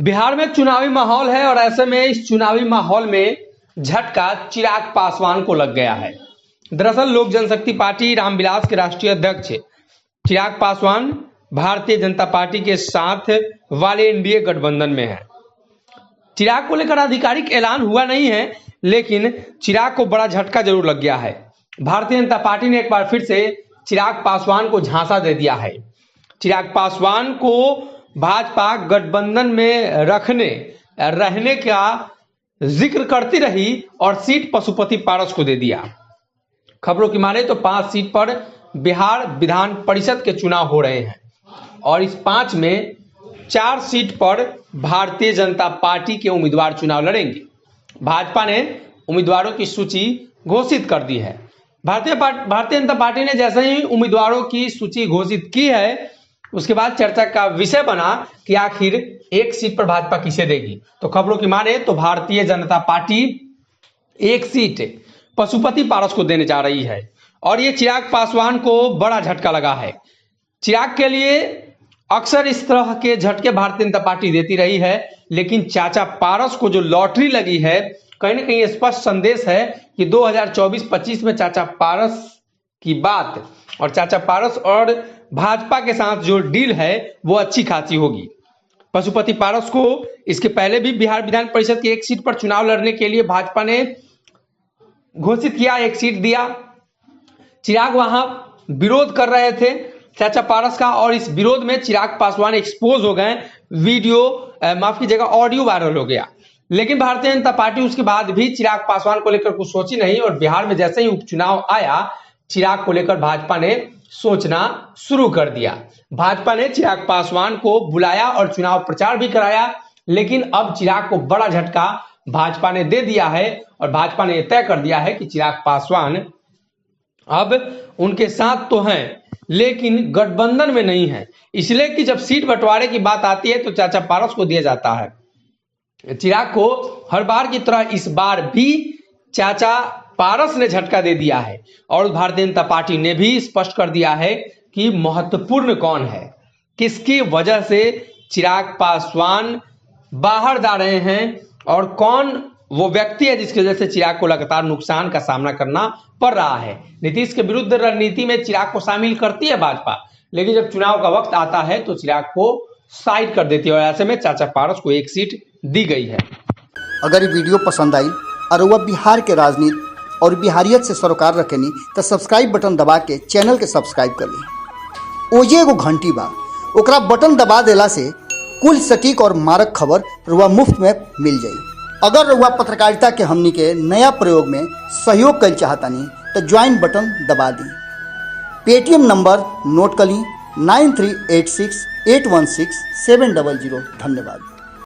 बिहार में चुनावी माहौल है और ऐसे में इस चुनावी माहौल में झटका चिराग पासवान को लग गया है। दरअसल लोक जनशक्ति पार्टी रामविलास के राष्ट्रीय अध्यक्ष चिराग पासवान भारतीय जनता पार्टी के साथ वाले एनडीए गठबंधन में है। चिराग को लेकर आधिकारिक ऐलान हुआ नहीं है, लेकिन चिराग को बड़ा झटका जरूर लग गया है। भारतीय जनता पार्टी ने एक बार फिर से चिराग पासवान को झांसा दे दिया है। चिराग पासवान को भाजपा गठबंधन में रहने का जिक्र करती रही और सीट पशुपति पारस को दे दिया। खबरों की माने तो 5 सीट पर बिहार विधान परिषद के चुनाव हो रहे हैं और इस 5 में 4 सीट पर भारतीय जनता पार्टी के उम्मीदवार चुनाव लड़ेंगे। भाजपा ने उम्मीदवारों की सूची घोषित कर दी है। भारतीय जनता पार्टी ने जैसे ही उम्मीदवारों की सूची घोषित की है, उसके बाद चर्चा का विषय बना कि आखिर एक सीट पर भाजपा किसे देगी। तो खबरों की माने तो भारतीय जनता पार्टी एक सीट पशुपति पारस को देने जा रही है और ये चिराग पासवान को बड़ा झटका लगा है। चिराग के लिए अक्सर इस तरह के झटके भारतीय जनता पार्टी देती रही है, लेकिन चाचा पारस को जो लॉटरी लगी है, कहीं ना कहीं स्पष्ट संदेश है कि 2024-25 में चाचा पारस की बात और चाचा पारस और भाजपा के साथ जो डील है वो अच्छी खासी होगी। पशुपति पारस को इसके पहले भी बिहार विधान परिषद की एक सीट पर चुनाव लड़ने के लिए भाजपा ने घोषित किया, एक सीट दिया। चिराग वहां विरोध कर रहे थे चाचा पारस का और इस विरोध में चिराग पासवान एक्सपोज हो गए। माफ कीजिएगा, ऑडियो वायरल हो गया। लेकिन भारतीय जनता पार्टी उसके बाद भी चिराग पासवान को लेकर कुछ सोची नहीं और बिहार में जैसे ही उपचुनाव आया, चिराग को लेकर भाजपा ने सोचना शुरू कर दिया। भाजपा ने चिराग पासवान को बुलाया और चुनाव प्रचार भी कराया, लेकिन अब चिराग को बड़ा झटका भाजपा ने दे दिया है और भाजपा ने यह तय कर दिया है कि चिराग पासवान अब उनके साथ तो हैं, लेकिन गठबंधन में नहीं है। इसलिए कि जब सीट बंटवारे की बात आती है तो चाचा पारस को दिया जाता है। चिराग को हर बार की तरह इस बार भी चाचा पारस ने झटका दे दिया है और भारतीय जनता पार्टी ने भी स्पष्ट कर दिया है कि महत्वपूर्ण कौन है, किसकी वजह से चिराग पासवान बाहर जा रहे हैं और कौन वो व्यक्ति है जिसकी वजह से चिराग को लगातार नुकसान का सामना करना पड़ रहा है। नीतीश के विरुद्ध रणनीति में चिराग को शामिल करती है भाजपा, लेकिन जब चुनाव का वक्त आता है तो चिराग को साइड कर देती है और ऐसे में चाचा पारस को एक सीट दी गई है। अगर ये वीडियो पसंद आई और वह बिहार के राजनीति और बिहारियत से सरोकार रखेनी तो सब्सक्राइब बटन दबा के चैनल के सब्सक्राइब कर ली। ओजे एगो घंटी बा, ओकरा बटन दबा देला से कुल सटीक और मारक खबर रुआ मुफ्त में मिल जाई। अगर रुआ पत्रकारिता के हमनी के नया प्रयोग में सहयोग कर चाहतानी तो ज्वाइन बटन दबा दी। पेटीएम नंबर नोट कर ली 9386816700। धन्यवाद।